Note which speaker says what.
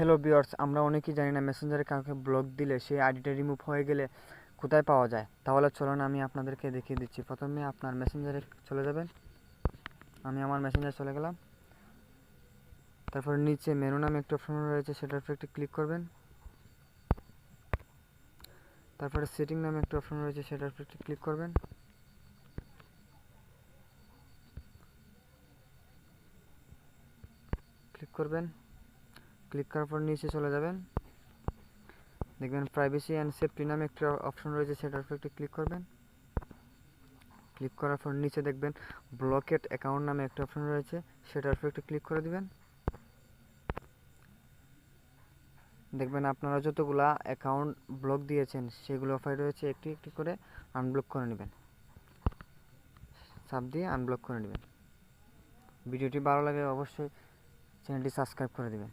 Speaker 1: Hello viewers, আমরা অনেকেই জানি না মেসেঞ্জারে কাউকে ব্লক দিলে সেই আইডিটা রিমুভ হয়ে গেলে কোথায় পাওয়া যায়। তাহলে চলুন আমি আপনাদেরকে দেখিয়ে দিচ্ছি। প্রথমে আপনার মেসেঞ্জারে চলে যাবেন। আমি আমার মেসেঞ্জারে চলে গেলাম। তারপর নিচে মেনু নামে একটা অপশন রয়েছে, সেটার উপর একটু ক্লিক করবেন। তারপরে সেটিং নামে একটা অপশন রয়েছে, সেটার উপর একটু ক্লিক করবেন। ক্লিক করার পর নিচে চলে যাবেন। দেখবেন প্রাইভেসি অ্যান্ড সেফটি নামে একটা অপশন রয়েছে, সেটার উপর একটু ক্লিক করবেন। ক্লিক করার পর নিচে দেখবেন ব্লকেড অ্যাকাউন্ট নামে একটা অপশন রয়েছে, সেটার উপর একটু ক্লিক করে দিবেন। দেখবেন আপনারা যতগুলা অ্যাকাউন্ট ব্লক দিয়েছেন সেগুলো ফাইল রয়েছে, একটি একটি করে আনব্লক করে নেবেন। চাপ দিয়ে আনব্লক করে নেবেন। ভিডিওটি ভালো লাগে অবশ্যই চ্যানেলটি সাবস্ক্রাইব করে দিবেন।